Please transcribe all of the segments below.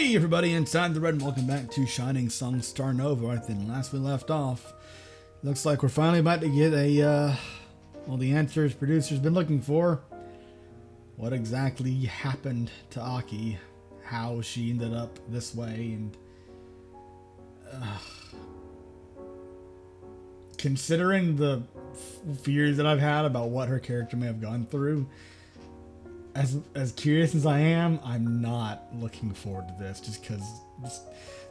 Hey everybody inside the red, and welcome back to Shining Song Starnova. I think last we left off, looks like we're finally about to get a, well, the answers producer's been looking for. What exactly happened to Aki, how she ended up this way, and considering the fears that I've had about what her character may have gone through, as curious as I am, I'm not looking forward to this, just because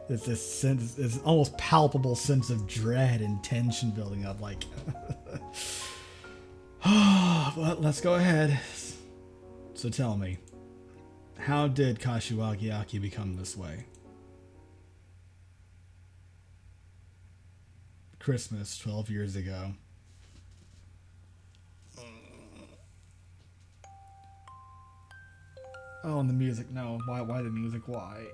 there's this sense, this almost palpable sense of dread and tension building up. Like, but let's go ahead. So tell me, how did Kashiwagi Aki become this way? Christmas 12 years ago. Oh, and the music. No, why the music? Why?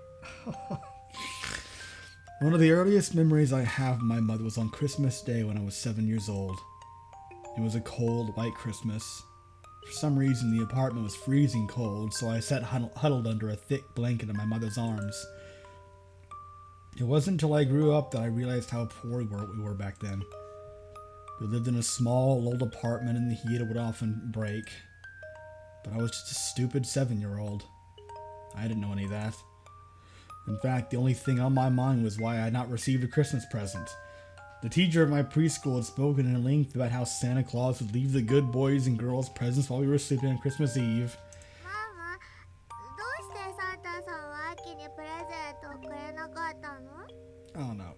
One of the earliest memories I have of my mother was on Christmas Day when I was 7 years old. It was a cold, white Christmas. For some reason, the apartment was freezing cold, so I sat huddled under a thick blanket in my mother's arms. It wasn't until I grew up that I realized how poor we were back then. We lived in a small, old apartment and the heater would often break. But I was just a stupid 7-year-old. I didn't know any of that. In fact, the only thing on my mind was why I had not received a Christmas present. The teacher at my preschool had spoken at length about how Santa Claus would leave the good boys and girls presents while we were sleeping on Christmas Eve. Mama, どうしてサンタさんは秋にプレゼントをくれなかったの? Oh no.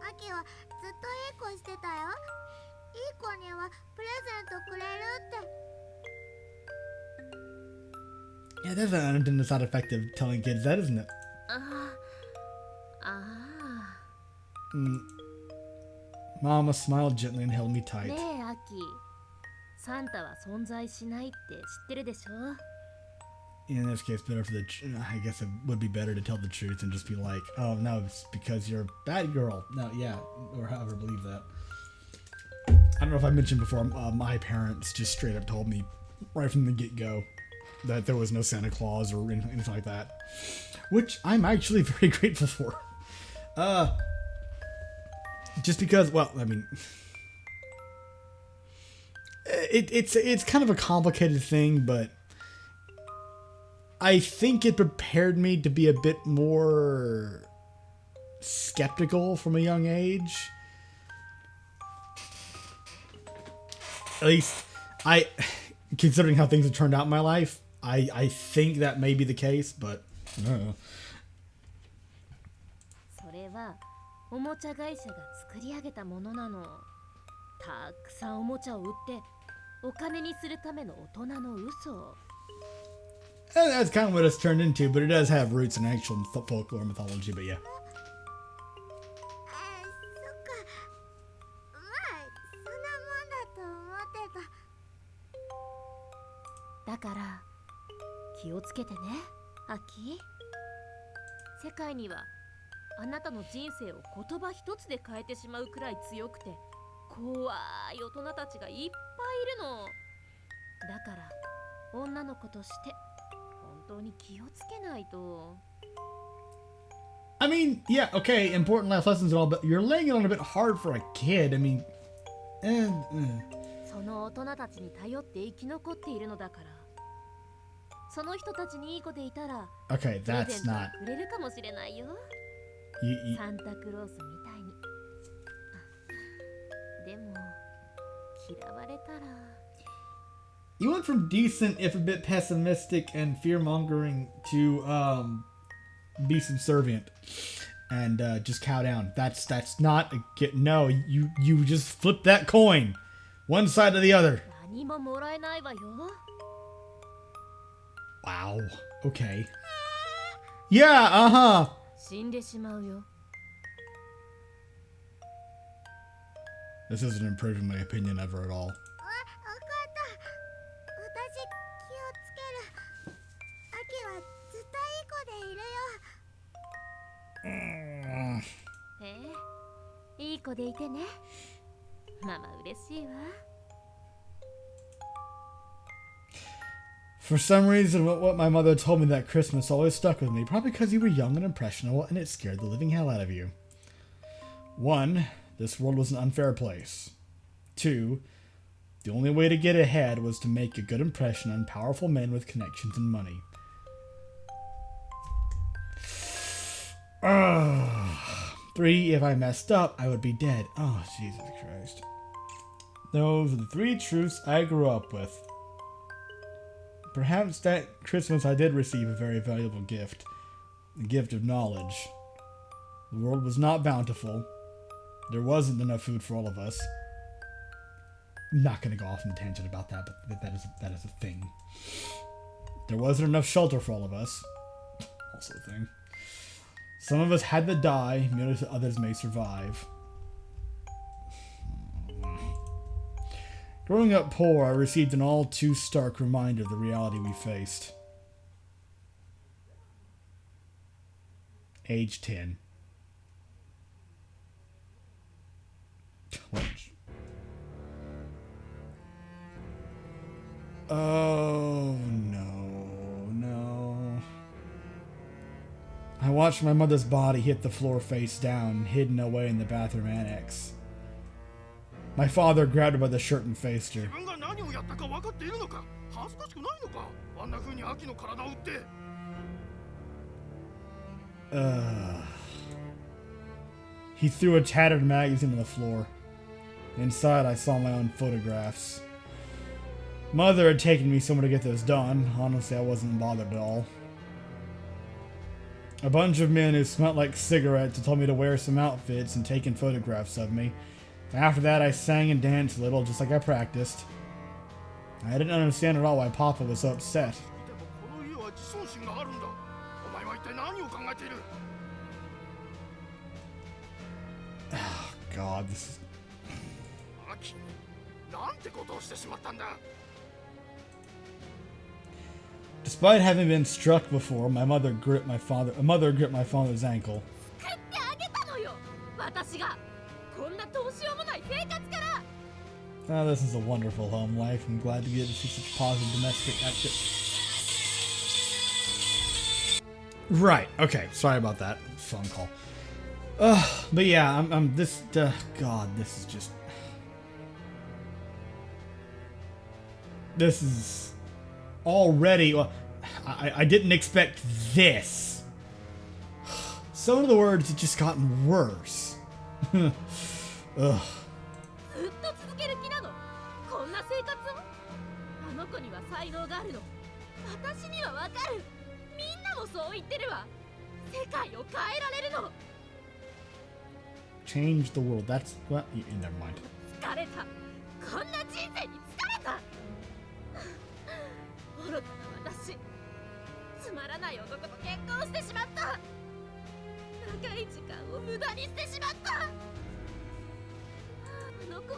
秋はずっといい子してたよ。いい子にはプレゼントくれるって。Yeah, there's an unintended side effect of telling kids that, isn't it? Mama smiled gently and held me tight. ねえ、アキ。サンタは存在しないって知ってるでしょ? In this case, I guess it would be better to tell the truth and just be like, oh no, it's because you're a bad girl. No, yeah, or however believe that. I don't know if I mentioned before, my parents just straight up told me right from the get-go that there was no Santa Claus or anything like that, which I'm actually very grateful for. Just because, well, I mean, it's kind of a complicated thing, but I think it prepared me to be a bit more skeptical from a young age. At least, considering how things have turned out in my life, I think that may be the case, but I don't know. それはおもちゃ会社が作り上げたものなの。たくさんおもちゃを売ってお金にするための大人の嘘。And that's kind of what it's turned into, but it does have roots in actual folklore mythology, but yeah. そっか。まあ、そんなもんだと思ってた。だから気をつけてね、アキ。世界にはあなたの人生を言葉一つで変えてしまうくらい強くて怖い大人たちがいっぱいいるの。だから女の子として本当に気をつけないと。I mean, yeah, okay, important life lessons and all, but you're laying it on a bit hard for a kid. I mean, その大人たちに頼って生き残っているのだから。その人たちにいい子でいたら、okay, that's not. くれるかもしれないよ。サンタクロースみたいに。でも嫌われたら。You went from decent, if a bit pessimistic and fear-mongering, to be subservient and just cow down. That's not a get. No, you just flip that coin, one side or the other. 何ももらえないわよ。Wow. Okay. Yeah. Uh-huh. 死んでしまうよ。This isn't improving my opinion ever at all. わかった。私気をつける。秋はずっといい子でいるよ。いい子でいてね。ママ嬉しいわ。For some reason, what my mother told me that Christmas always stuck with me. Probably because you were young and impressionable and it scared the living hell out of you. 1. This world was an unfair place. 2. The only way to get ahead was to make a good impression on powerful men with connections and money. 3. If I messed up, I would be dead. Oh, Jesus Christ. Those are the 3 truths I grew up with. Perhaps that Christmas I did receive a very valuable gift. The gift of knowledge. The world was not bountiful. There wasn't enough food for all of us. I'm not going to go off on a tangent about that, but that is a thing. There wasn't enough shelter for all of us. Also a thing. Some of us had to die, others may survive. Growing up poor, I received an all too stark reminder of the reality we faced. Age 10. Oh, no. I watched my mother's body hit the floor face down, hidden away in the bathroom annex. My father grabbed her by the shirt and faced her. He threw a tattered magazine on the floor. Inside, I saw my own photographs. Mother had taken me somewhere to get this done. Honestly, I wasn't bothered at all. A bunch of men who smelled like cigarettes had told me to wear some outfits and taken photographs of me. After that, I sang and danced a little, just like I practiced. I didn't understand at all why Papa was so upset. Oh, God, this is... Despite having been struck before, my mother gripped my father's ankle. Oh, this is a wonderful home life. I'm glad to get to see such positive domestic activity. Right. Okay. Sorry about that phone call. But yeah, I'm this. God, this is just. This is already. Well, I didn't expect this. So in other words, it's just gotten worse. Ugh. Change the world. That's what. Never mind.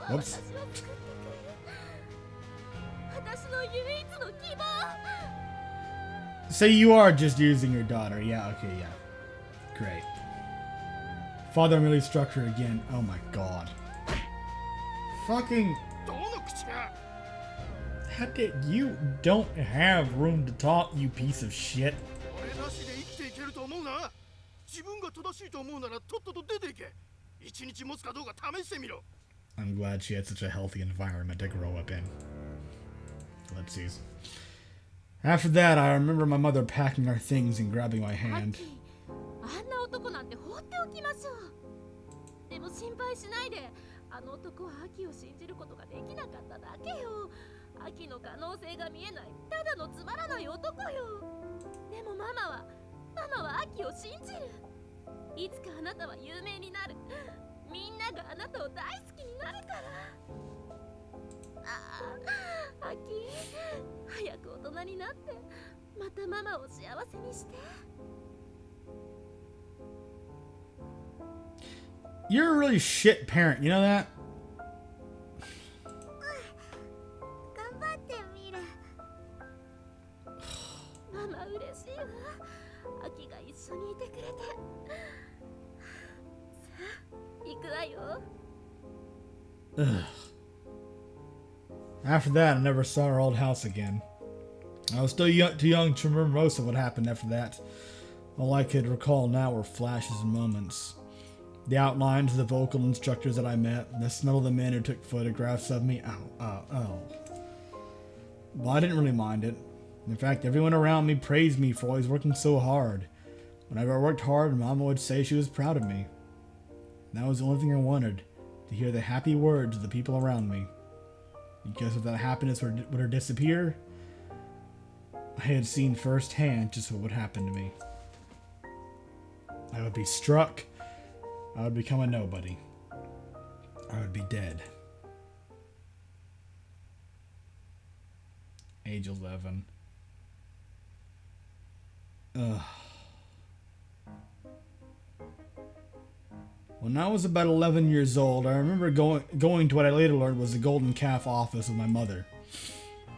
Whoops. So you are just using your daughter. Yeah, okay, yeah. Great. Father merely struck her again. Oh my God. Fucking... How did you don't have room to talk, you piece of shit. I'm glad she had such a healthy environment to grow up in. Let's see. After that, I remember my mother packing our things and grabbing my hand. You're a really shit parent, you know that? Ugh. After that, I never saw our old house again. I was still too young to remember most of what happened after that. All I could recall now were flashes and moments. The outlines of the vocal instructors that I met, the smell of the men who took photographs of me. Ow. Well, I didn't really mind it. In fact, everyone around me praised me for always working so hard. Whenever I worked hard, Mama would say she was proud of me. That was the only thing I wanted, to hear the happy words of the people around me. Because if that happiness would have disappeared, I had seen firsthand just what would happen to me. I would be struck. I would become a nobody. I would be dead. Age 11. Ugh. When I was about 11 years old, I remember going to what I later learned was the Golden Calf office with my mother.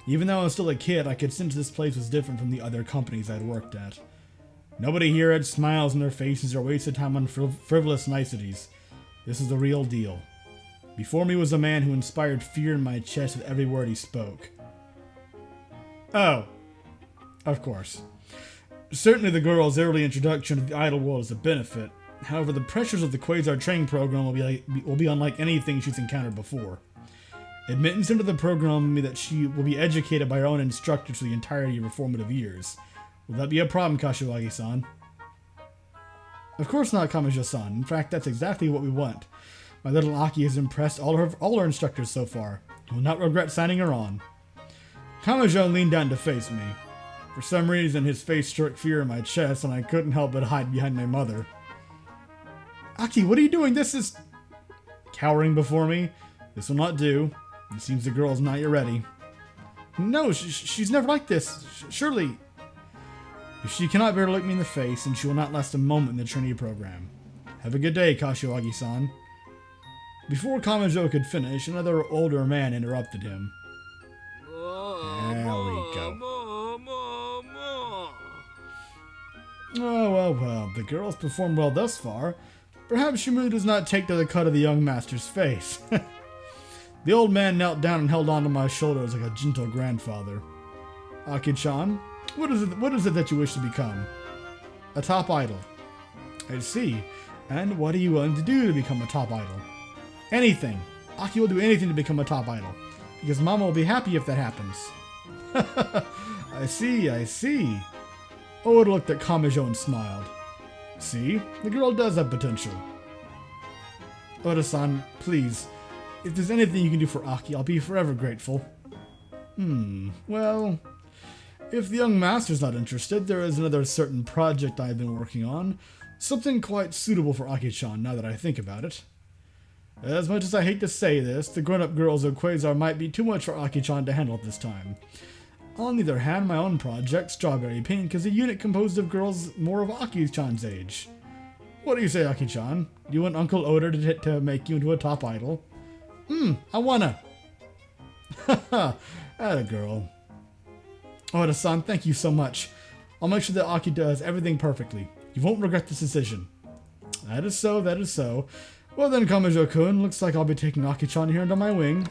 Even though I was still a kid, I could sense this place was different from the other companies I'd worked at. Nobody here had smiles on their faces or wasted time on frivolous niceties. This is the real deal. Before me was a man who inspired fear in my chest with every word he spoke. Oh, of course. Certainly the girl's early introduction to the idol world is a benefit. However, the pressures of the Quasar training program will be unlike anything she's encountered before. Admittance into the program will mean that she will be educated by her own instructors for the entirety of her formative years. Will that be a problem, Kashiwagi-san? Of course not, Kamijo-san. In fact, that's exactly what we want. My little Aki has impressed all her instructors so far. You will not regret signing her on. Kamijo leaned down to face me. For some reason, his face struck fear in my chest, and I couldn't help but hide behind my mother. Aki, what are you doing? This is... Cowering before me? This will not do. It seems the girl is not yet ready. No, she's never like this. Surely... If she cannot bear to look me in the face, then she will not last a moment in the trainee program. Have a good day, Kashiwagi-san. Before Kamijo could finish, another older man interrupted him. There we go. Oh, well, the girl's performed well thus far. Perhaps she really does not take to the cut of the young master's face. The old man knelt down and held onto my shoulders like a gentle grandfather. Aki-chan, what is it that you wish to become? A top idol. I see. And what are you willing to do to become a top idol? Anything. Aki will do anything to become a top idol. Because Mama will be happy if that happens. I see. Oda looked at Kamijo and smiled. See? The girl does have potential. Oda-san, please. If there's anything you can do for Aki, I'll be forever grateful. Well... If the young master's not interested, there is another certain project I've been working on. Something quite suitable for Aki-chan, now that I think about it. As much as I hate to say this, the grown-up girls of Quasar might be too much for Aki-chan to handle at this time. On the other hand, my own project, Strawberry Pink, is a unit composed of girls more of Aki-chan's age. What do you say, Aki-chan? Do you want Uncle Oda to make you into a top idol? I wanna. Haha, atta girl. Oda-san, thank you so much. I'll make sure that Aki does everything perfectly. You won't regret this decision. That is so. Well then, Kamijo-kun, looks like I'll be taking Aki-chan here under my wing.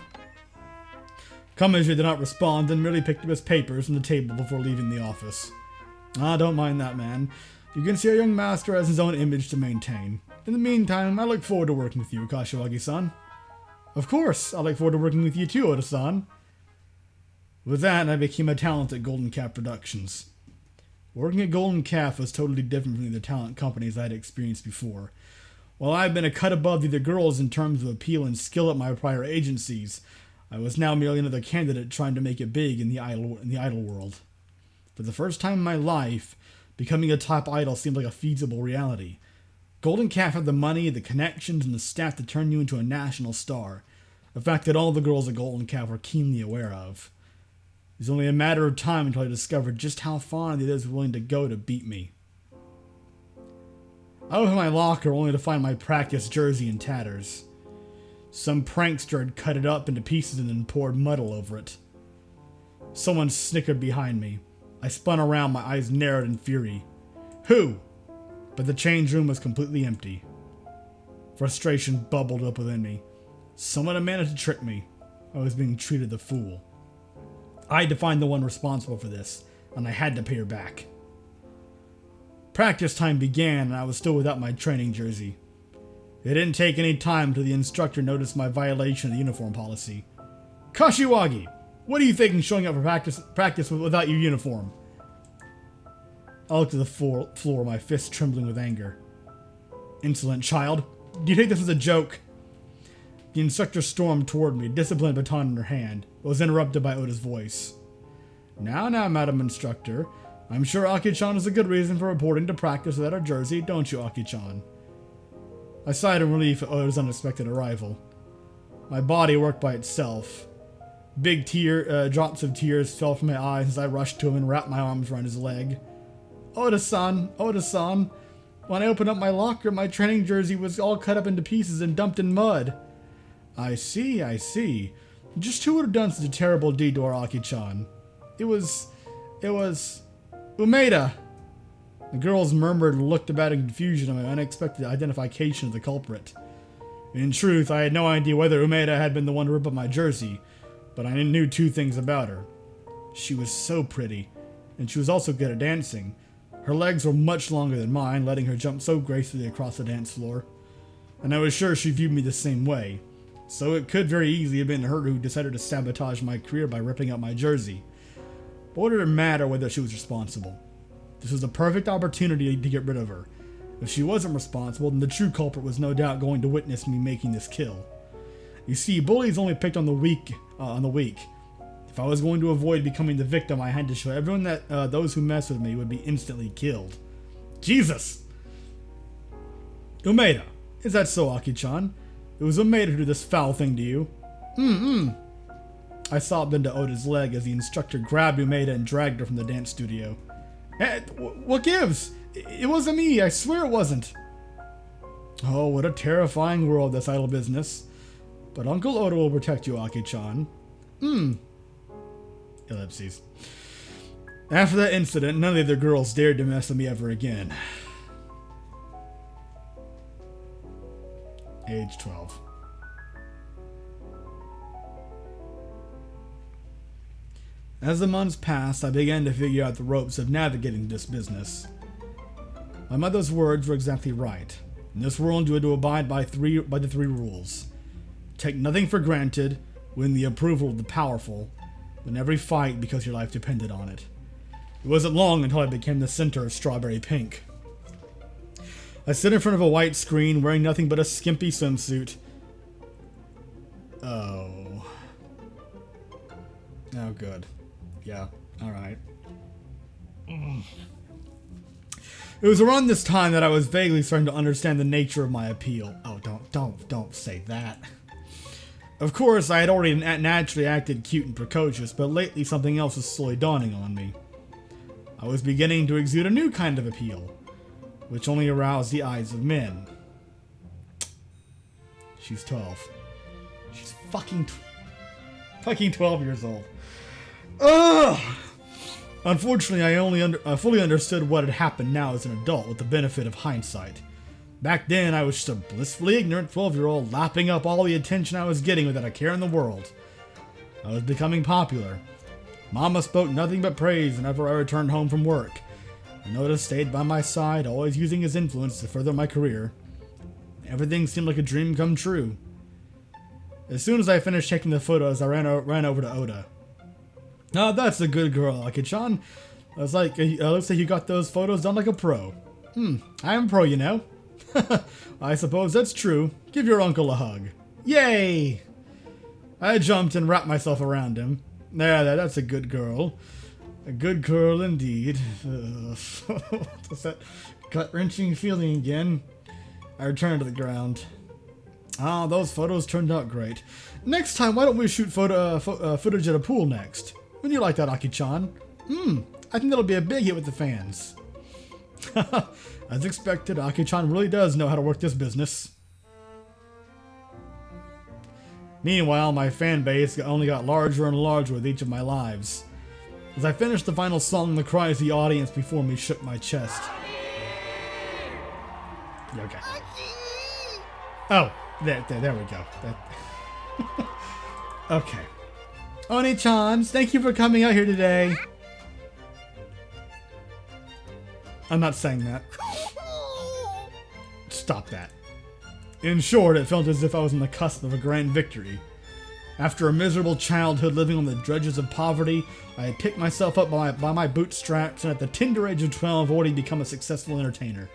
Kamijo did not respond and merely picked up his papers from the table before leaving the office. Don't mind that, man. You can see our young master has his own image to maintain. In the meantime, I look forward to working with you, Kashiwagi-san. Of course, I look forward to working with you too, Oda-san. With that, I became a talent at Golden Calf Productions. Working at Golden Calf was totally different from the other talent companies I had experienced before. While I had been a cut above the other girls in terms of appeal and skill at my prior agencies, I was now merely another candidate trying to make it big in the idol world. For the first time in my life, becoming a top idol seemed like a feasible reality. Golden Calf had the money, the connections, and the staff to turn you into a national star, a fact that all the girls at Golden Calf were keenly aware of. It was only a matter of time until I discovered just how far the others were willing to go to beat me. I opened my locker only to find my practice jersey in tatters. Some prankster had cut it up into pieces and then poured mud all over it. Someone snickered behind me. I spun around, my eyes narrowed in fury. Who? But the change room was completely empty. Frustration bubbled up within me. Someone had managed to trick me. I was being treated the fool. I had to find the one responsible for this. and I had to pay her back. Practice time began, and I was still without my training jersey. It didn't take any time until the instructor noticed my violation of the uniform policy. Kashiwagi, what are you thinking showing up for practice without your uniform? I looked at the floor, my fists trembling with anger. Insolent child, do you take this as a joke? The instructor stormed toward me, disciplined baton in her hand, but was interrupted by Oda's voice. Now, Madam Instructor, I'm sure Aki-chan has a good reason for reporting to practice without her jersey, don't you, Aki-chan? I sighed in relief at Oda's unexpected arrival. My body worked by itself. Big drops of tears fell from my eyes as I rushed to him and wrapped my arms around his leg. Oda-san, when I opened up my locker, my training jersey was all cut up into pieces and dumped in mud. I see. Just who would have done such a terrible deed to our Aki-chan? It was Umeda. The girls murmured and looked about in confusion at my unexpected identification of the culprit. In truth, I had no idea whether Umeda had been the one to rip up my jersey, but I knew two things about her. She was so pretty, and she was also good at dancing. Her legs were much longer than mine, letting her jump so gracefully across the dance floor. And I was sure she viewed me the same way, so it could very easily have been her who decided to sabotage my career by ripping up my jersey. But what did it matter whether she was responsible? This was the perfect opportunity to get rid of her. If she wasn't responsible, then the true culprit was no doubt going to witness me making this kill. You see, bullies only picked on the weak. If I was going to avoid becoming the victim, I had to show everyone that those who messed with me would be instantly killed. Jesus! Umeda, is that so, Aki-chan? It was Umeda who did this foul thing to you. I sobbed into Oda's leg as the instructor grabbed Umeda and dragged her from the dance studio. Hey, what gives? It wasn't me, I swear it wasn't. Oh, what a terrifying world, this idle business. But Uncle Oda will protect you, Aki-chan. Ellipses. After that incident, none of the girls dared to mess with me ever again. Age 12. As the months passed, I began to figure out the ropes of navigating this business. My mother's words were exactly right. In this world, you had to abide by the three rules. Take nothing for granted, win the approval of the powerful, win every fight because your life depended on it. It wasn't long until I became the center of Strawberry Pink. I stood in front of a white screen wearing nothing but a skimpy swimsuit. Oh, good. Yeah, alright. It was around this time that I was vaguely starting to understand the nature of my appeal. Oh, don't say that. Of course, I had already naturally acted cute and precocious, but lately something else was slowly dawning on me. I was beginning to exude a new kind of appeal, which only aroused the eyes of men. She's 12. She's fucking 12 years old. Ugh! Unfortunately, I fully understood what had happened now as an adult with the benefit of hindsight. Back then, I was just a blissfully ignorant 12-year-old lapping up all the attention I was getting without a care in the world. I was becoming popular. Mama spoke nothing but praise whenever I returned home from work. And Oda stayed by my side, always using his influence to further my career. Everything seemed like a dream come true. As soon as I finished taking the photos, I ran over to Oda. "Ah, that's a good girl, Aki-chan. Looks like you got those photos done like a pro." I am a pro, you know." "I suppose that's true. Give your uncle a hug." "Yay!" I jumped and wrapped myself around him. That's a good girl. A good girl indeed." What's that gut-wrenching feeling again? I returned to the ground. Those photos turned out great. Next time, why don't we shoot footage at a pool next? Wouldn't you like that, Aki-chan? I think that'll be a big hit with the fans. As expected, Aki-chan really does know how to work this business. Meanwhile, my fan base only got larger and larger with each of my lives. As I finished the final song, the cries of the audience before me shook my chest. Okay. Oh, there we go. Okay. Oni-chans, thank you for coming out here today. I'm not saying that. Stop that. In short, it felt as if I was on the cusp of a grand victory. After a miserable childhood living on the drudges of poverty, I had picked myself up by my bootstraps and at the tender age of 12 already become a successful entertainer.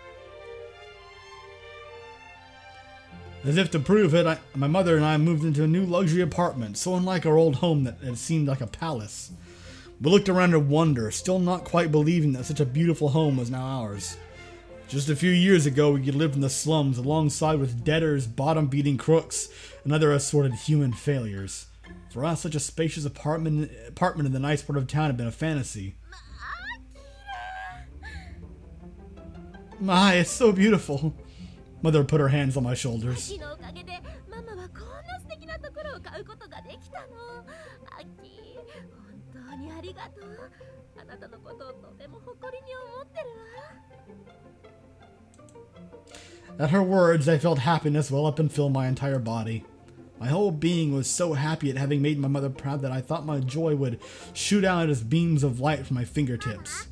As if to prove it, my mother and I moved into a new luxury apartment, so unlike our old home that it seemed like a palace. We looked around in wonder, still not quite believing that such a beautiful home was now ours. Just a few years ago, we lived in the slums alongside with debtors, bottom-beating crooks, and other assorted human failures. For us, such a spacious apartment in the nice part of town had been a fantasy. My, it's so beautiful. Mother put her hands on my shoulders. At her words, I felt happiness well up and fill my entire body. My whole being was so happy at having made my mother proud that I thought my joy would shoot out as beams of light from my fingertips.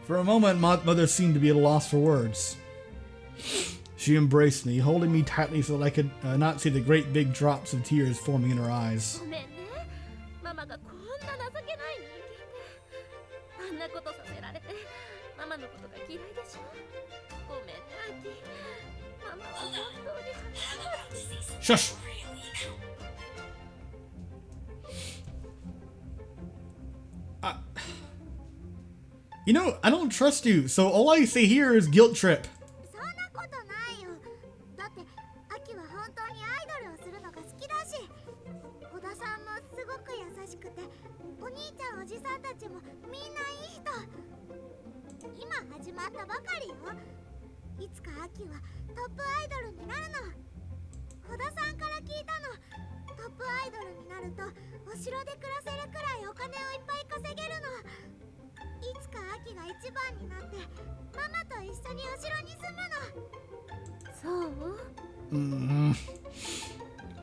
For a moment, mother seemed to be at a loss for words. She embraced me, holding me tightly so that I could not see the great big drops of tears forming in her eyes. Shush! You know, I don't trust you, so all I say here is guilt trip.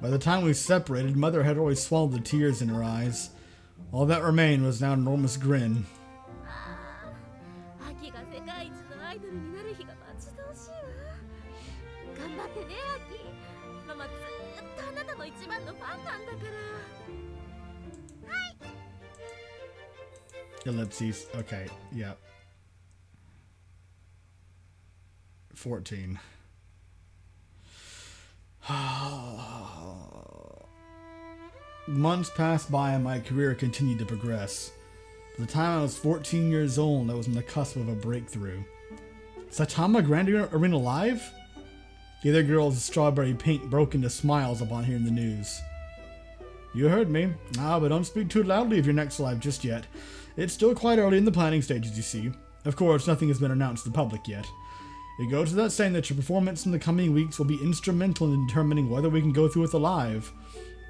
By the time we separated, Mother had always swallowed the tears in her eyes. All that remained was now an enormous grin. Ellipses. Okay, yeah. 14. Months passed by and my career continued to progress. By the time I was 14 years old, I was on the cusp of a breakthrough. Saitama Grand Arena live? The other girls in Strawberry Pink broke into smiles upon hearing the news. You heard me. But don't speak too loudly of your next live just yet. It's still quite early in the planning stages, you see. Of course, nothing has been announced to the public yet. It goes without saying that your performance in the coming weeks will be instrumental in determining whether we can go through with the live.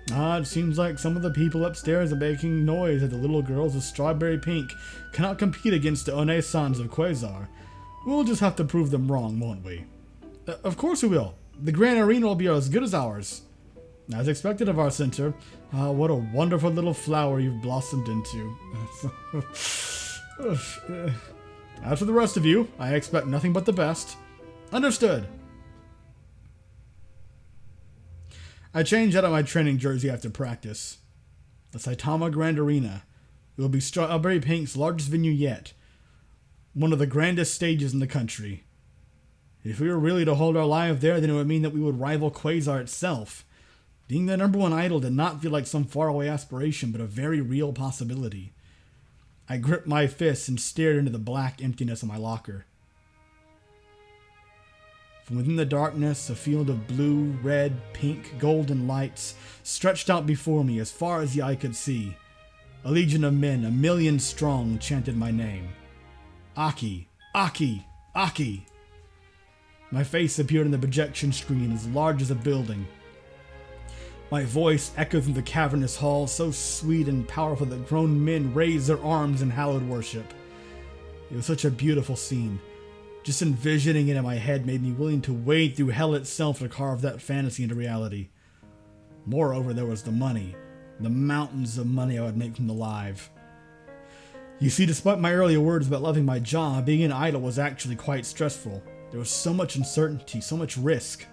It seems like some of the people upstairs are making noise that the little girls of Strawberry Pink cannot compete against the One-sans of Quasar. We'll just have to prove them wrong, won't we? Of course we will. The Grand Arena will be as good as ours. As expected of our center, what a wonderful little flower you've blossomed into. As for the rest of you, I expect nothing but the best. Understood. I changed out of my training jersey after practice. The Saitama Grand Arena. It will be Strawberry Pink's largest venue yet. One of the grandest stages in the country. If we were really to hold our live there, then it would mean that we would rival Quasar itself. Being the #1 idol did not feel like some faraway aspiration, but a very real possibility. I gripped my fists and stared into the black emptiness of my locker. From within the darkness, a field of blue, red, pink, golden lights stretched out before me as far as the eye could see. A legion of men, 1,000,000 strong, chanted my name. Aki, Aki, Aki. My face appeared on the projection screen as large as a building. My voice echoed through the cavernous hall, so sweet and powerful that grown men raised their arms in hallowed worship. It was such a beautiful scene. Just envisioning it in my head made me willing to wade through hell itself to carve that fantasy into reality. Moreover, there was the money. The mountains of money I would make from the live. You see, despite my earlier words about loving my job, being an idol was actually quite stressful. There was so much uncertainty, so much risk.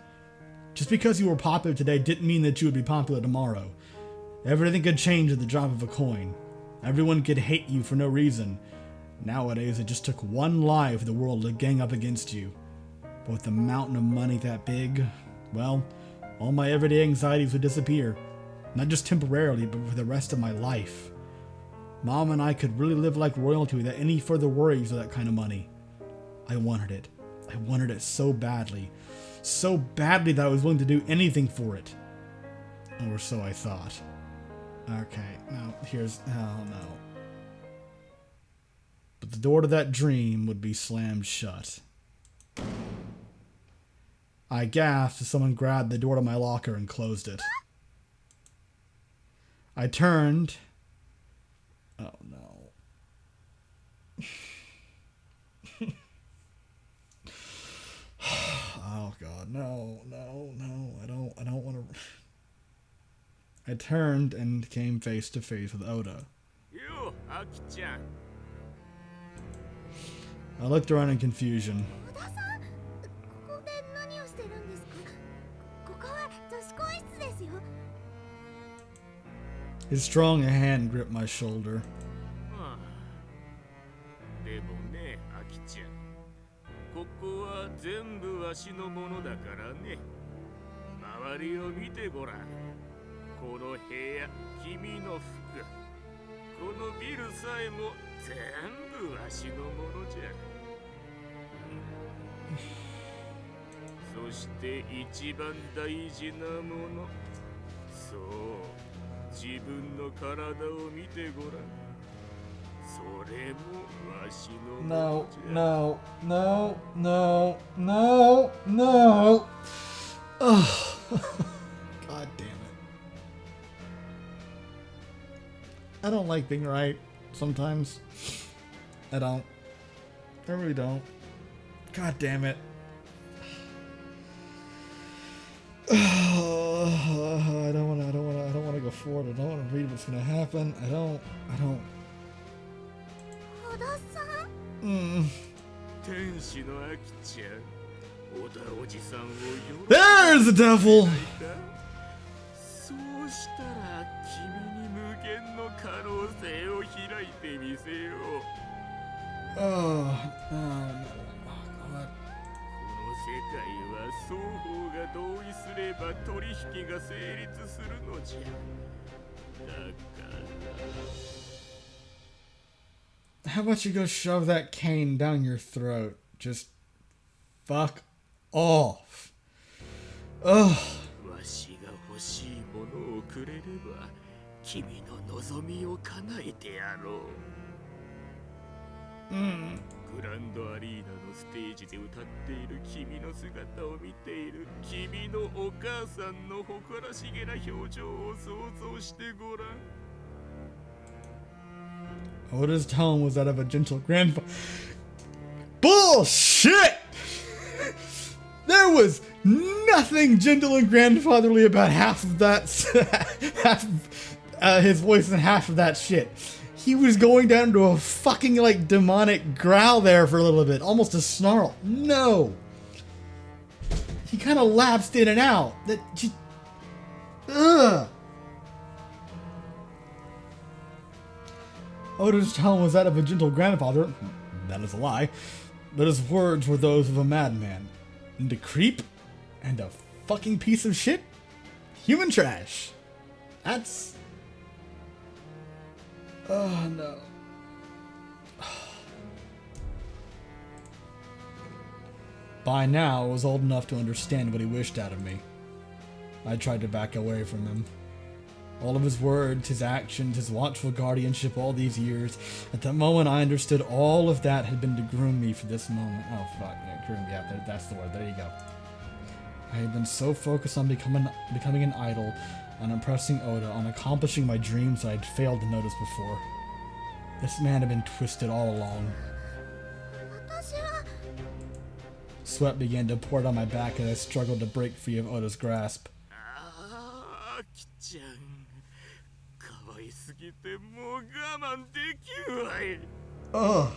Just because you were popular today didn't mean that you would be popular tomorrow. Everything could change at the drop of a coin. Everyone could hate you for no reason. Nowadays, it just took one lie for the world to gang up against you. But with a mountain of money that big, well, all my everyday anxieties would disappear. Not just temporarily, but for the rest of my life. Mom and I could really live like royalty without any further worries of that kind of money. I wanted it. I wanted it so badly. So badly that I was willing to do anything for it. Or so I thought. Okay, now here's... oh no. But the door to that dream would be slammed shut. I gasped as someone grabbed the door to my locker and closed it. I turned... oh no. Oh god, no, I don't want to... I turned and came face to face with Oda. Yo, Aki-chan. I looked around in confusion. 小田さん、ここで何をしてるんですか？ここは女子更衣室ですよ。 His strong hand gripped my shoulder. でもね、アキちゃん。ここは全部わしのものだからね。周りを見てごらん。この部屋、君の服。このビルさえも全部わしのものじゃ。そして一番大事なもの。そう。自分の体を見てごらん。それもわしのものじゃ。 No. Oh. God damn it. I don't like being right sometimes. I don't. I really don't. God damn it. I don't want to go forward. I don't want to read what's going to happen. I don't. 小田さん。天使のアキちゃん、小田おじさんをよろ There's the devil! そうしたら君に無限の可能性を開いてみせよう。 Oh, no. この世界は双方が同意すれば取引が成立するのじゃ。だから。 How about you go shove that cane down your throat? Just fuck off. Ugh. わしが欲しいものをくれれば君の望みを叶えてやろう。グランドアリーナのステージで歌っている君の姿を見ている君のお母さんの誇らしげな表情を想像してごらん。 Oda's tone was that of a gentle grandfather. Bullshit! There was nothing gentle and grandfatherly about half of that, his voice and half of that shit. He was going down to a fucking like demonic growl there for a little bit, almost a snarl. No! He kind of lapsed in and out. That just... Ugh! Oda's tone was that of a gentle grandfather. That is a lie. But his words were those of a madman. And a creep. And a fucking piece of shit. Human trash. That's... Oh, no. By now, I was old enough to understand what he wished out of me. I tried to back away from him. All of his words, his actions, his watchful guardianship all these years. At that moment, I understood all of that had been to groom me for this moment. Oh, fuck. Yeah, groom. Yeah, that's the word. There you go. I had been so focused on becoming an idol, on impressing Oda, on accomplishing my dreams I'd failed to notice before. This man had been twisted all along. 私は Sweat began to pour down my back as I struggled to break free of Oda's grasp. あきちゃん、可愛すぎてもう我慢できんわい。 Ugh.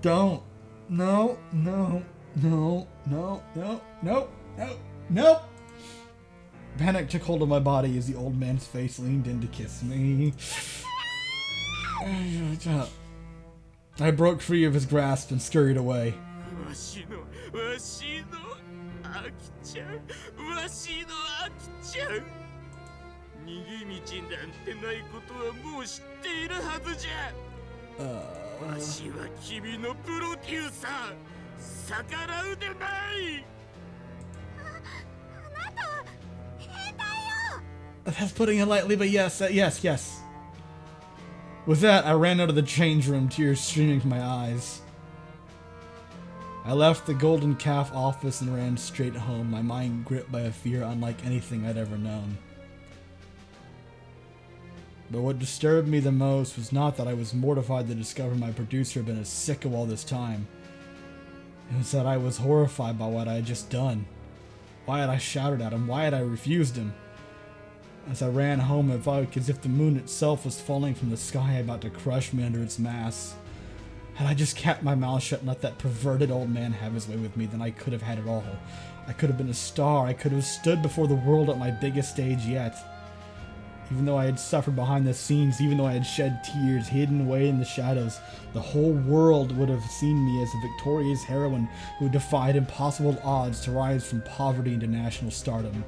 Don't. No, no, no, no, no, no, no, no. Panic took hold of my body as the old man's face leaned in to kiss me. I broke free of his grasp and scurried away. わしのあきちゃん、わしのあきちゃん。逃げ道なんてないことはもう知っているはずじゃ。わしは君のプロデューサー、逆らうでない。あなたは兵隊よ。 That's putting it lightly, but yes, yes. With that, I ran out of the change room, tears streaming from my eyes. I left the Golden Calf office and ran straight home, my mind gripped by a fear unlike anything I'd ever known. But what disturbed me the most was not that I was mortified to discover my producer had been as sick of all this time. It was that I was horrified by what I had just done. Why had I shouted at him? Why had I refused him? As I ran home, it felt as if the moon itself was falling from the sky about to crush me under its mass. Had I just kept my mouth shut and let that perverted old man have his way with me, then I could have had it all. I could have been a star. I could have stood before the world at my biggest stage yet. Even though I had suffered behind the scenes, even though I had shed tears hidden away in the shadows, the whole world would have seen me as a victorious heroine who defied impossible odds to rise from poverty into national stardom.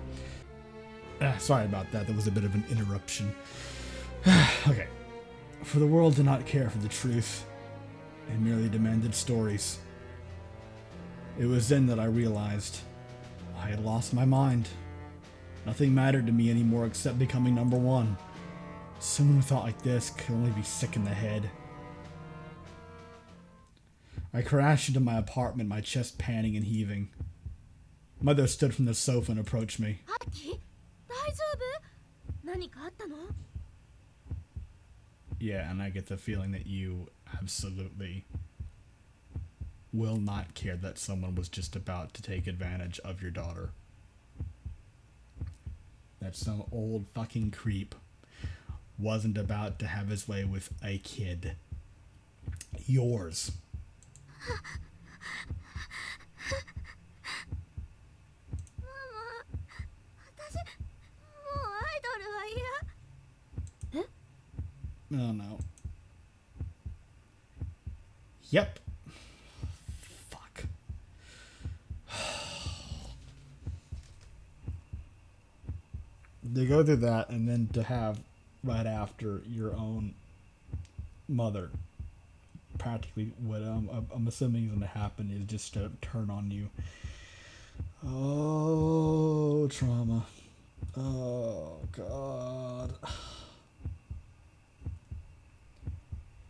Sorry about that. That was a bit of an interruption. Okay. For the world did not care for the truth. It merely demanded stories. It was then that I realized I had lost my mind. Nothing mattered to me anymore except becoming number one. Someone who thought like this could only be sick in the head. I crashed into my apartment, my chest panting and heaving. Mother stood from the sofa and approached me. Aki, 大丈夫？何かあったの？ Yeah, and I get the feeling that you absolutely will not care that someone was just about to take advantage of your daughter. That some old fucking creep wasn't about to have his way with a kid. Yours. Oh no. Yep. Fuck. They go through that, and then to have right after your own mother, practically what I'm assuming is going to happen is just to turn on you. Oh, trauma. Oh, God.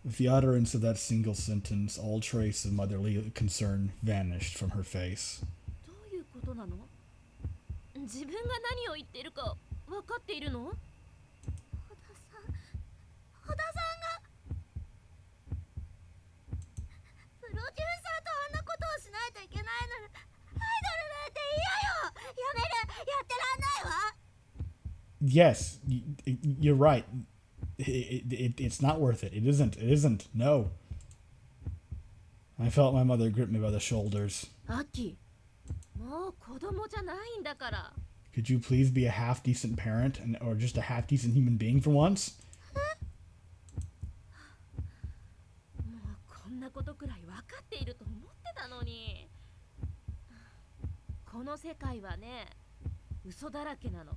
With the utterance of that single sentence, all trace of motherly concern vanished from her face. どういうことなの？自分が何を言ってるか分かっているの？小田さんがプロデューサーとあんなことをしないといけないならアイドルなんて嫌よ。やめる。やってらんないわ。 Yes, you're right. It's not worth it. It isn't. No. I felt my mother grip me by the shoulders. Aki, もう子供じゃないんだから。 Could you please be a half-decent parent or just a half-decent human being for once? もうこんなことくらい分かっていると思ってたのに。この世界はね、嘘だらけなの。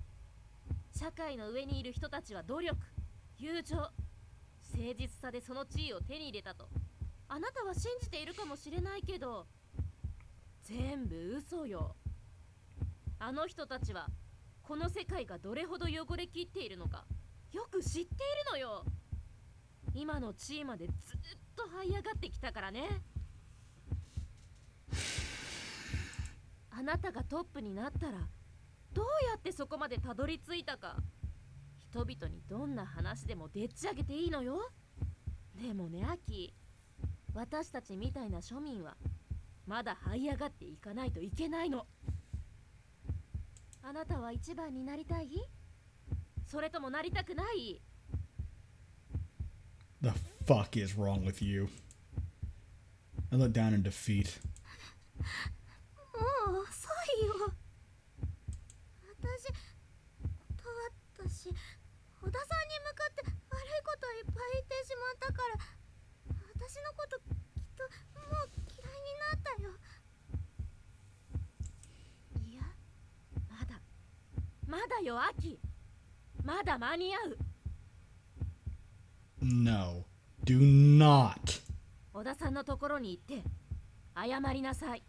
社会の上にいる人たちは努力、友情、誠実さでその地位を手に入れたとあなたは信じているかもしれないけど、全部嘘よ。あの人たちはこの世界がどれほど汚れきっているのかよく知っているのよ。今の地位までずっと這い上がってきたからね。あなたがトップになったらどうやってそこまでたどり着いたか、人々にどんな話でもでっち上げていいのよ。でもねアキ、私たちみたいな庶民はまだ這い上がっていかないといけないの。あなたは一番になりたい？それともなりたくない？ The fuck is wrong with you? I look down in defeat. もう遅いよ。私と私、小田さんに向かって悪いこといっぱい言ってしまったから、私のこときっともう嫌いになったよ。いや、まだよアキ、まだ間に合う。 No, do not. 小田さんのところに行って謝りなさい。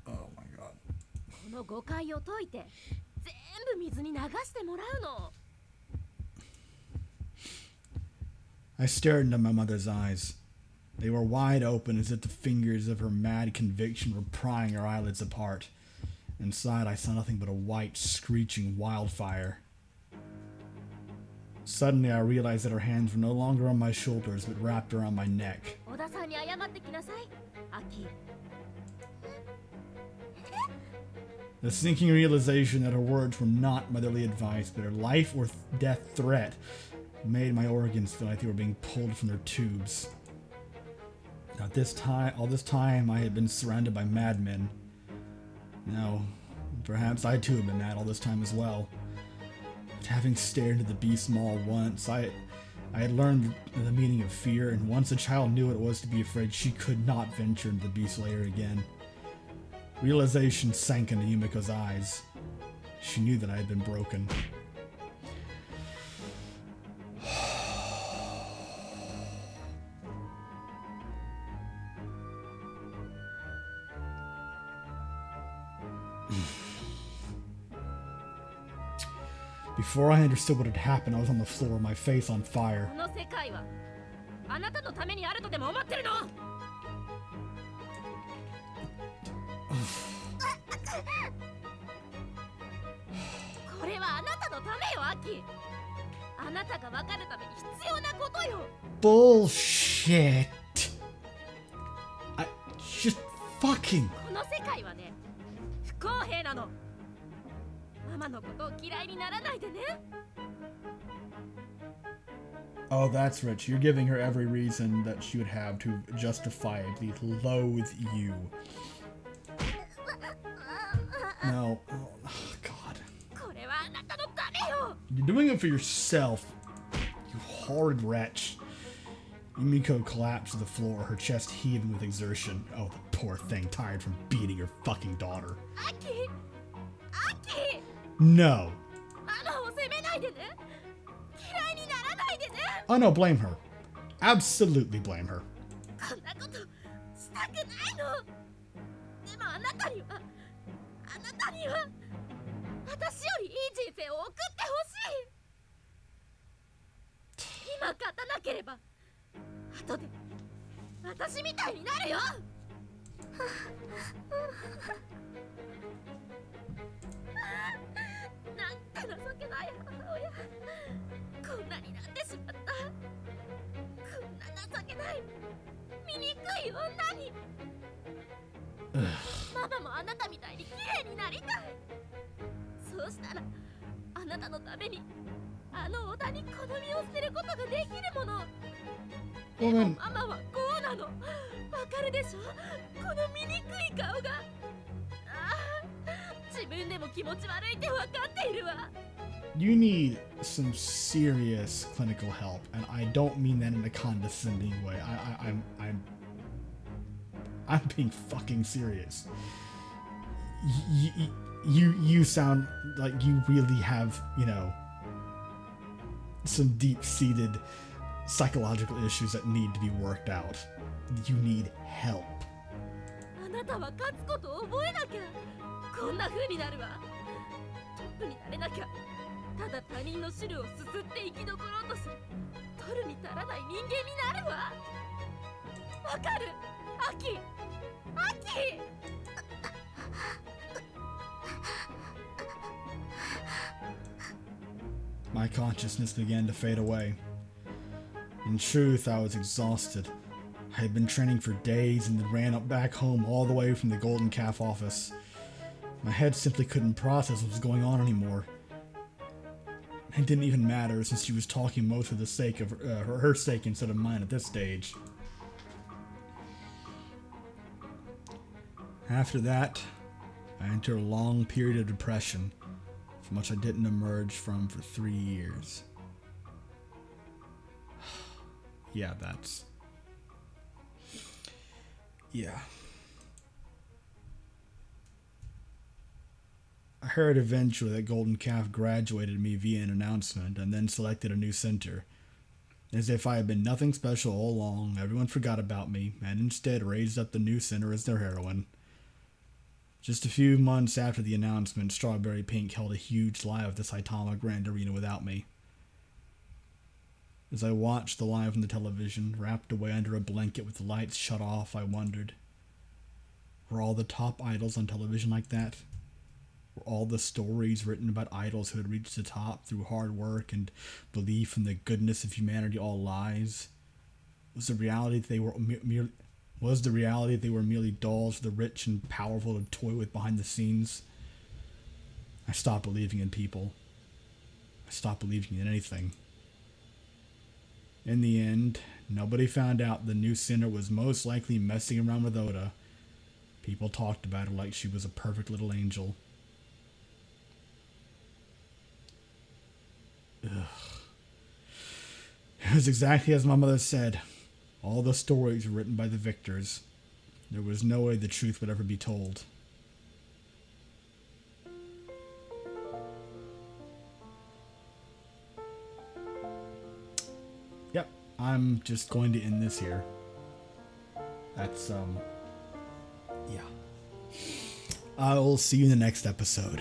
Oh my god. この誤解を解いて全部水に流してもらうの。 I stared into my mother's eyes. They were wide open as if the fingers of her mad conviction were prying her eyelids apart. Inside, I saw nothing but a white, screeching wildfire. Suddenly, I realized that her hands were no longer on my shoulders, but wrapped around my neck. 小田さんに謝ってきなさい、アキ。 The sinking realization that her words were not motherly advice, but a life or death threat, made my organs feel like they were being pulled from their tubes. Now, all this time, I had been surrounded by madmen. Now, perhaps I too have been mad all this time as well. But having stared into the beast maw once, I had learned the meaning of fear, and once a child knew what it was to be afraid, she could not venture into the beast lair again. Realization sank into Yumiko's eyes. She knew that I had been broken. Before I understood what had happened, I was on the floor, my face on fire. この世界はあなたのためにあるとでも思ってるの？これはあなたのためよ、アキ。あなたが分かるために必要なことよ。 Bullshit. I just fucking. この世界はね、不公平なの。ママのことを嫌いにならないでね。 Oh, that's rich. You're giving her every reason that she would have to justifiably loathe you. No. Oh, God. これはあなたのためよ。 You're doing it for yourself. You horrid wretch. Yumiko collapsed to the floor, her chest heaving with exertion. Oh, the poor thing, tired from beating her fucking daughter. アキ、アキ。 No. ママを責めないでね。嫌いにならないでね。 Oh no, blame her. Absolutely blame her. こんなことしたくないの。でもあなたには私よりいい人生を送ってほしい。今勝たなければ後で私みたいになるよ。なんて情けない母親。こんなになってしまった。こんな情けない醜い女に。ママもあなたみたいに綺麗になりたい。そうしたらあなたのためにあの小田に好みを捨てることができるもの。でもママはこうなの。わかるでしょ、この醜い顔が。自分でも気持ち悪いってわかっているわ。 You need some serious clinical help, and I don't mean that in a condescending way. I'm being fucking serious. You sound like you really have, you know, some deep-seated psychological issues that need to be worked out. You need help. あなたは勝つことを覚えなきゃ。こんな風になるわ。トップになれなきゃ。ただ他人の汁をすすって生き残ろうとする取るに足らない人間になるわ。わかる？アキ、アキ。My consciousness began to fade away. In truth, I was exhausted. I had been training for days and then ran up back home all the way from the Golden Calf office. My head simply couldn't process what was going on anymore. It didn't even matter since she was talking most for the sake of her sake instead of mine at this stage. After that, I entered a long period of depression, from which I didn't emerge from for 3 years. Yeah, that's... Yeah. I heard eventually that Golden Calf graduated me via an announcement and then selected a new center. As if I had been nothing special all along, everyone forgot about me and instead raised up the new center as their heroine. Just a few months after the announcement, Strawberry Pink held a huge live at the Saitama Grand Arena without me. As I watched the live on the television, wrapped away under a blanket with the lights shut off, I wondered, were all the top idols on television like that? Were all the stories written about idols who had reached the top through hard work and belief in the goodness of humanity all lies? Was the reality that they were merely dolls for the rich and powerful to toy with behind the scenes? I stopped believing in people. I stopped believing in anything. In the end, nobody found out the new sinner was most likely messing around with Oda. People talked about her like she was a perfect little angel. Ugh. It was exactly as my mother said. All the stories were written by the victors. There was no way the truth would ever be told. Yep, I'm just going to end this here. That's, yeah. I will see you in the next episode.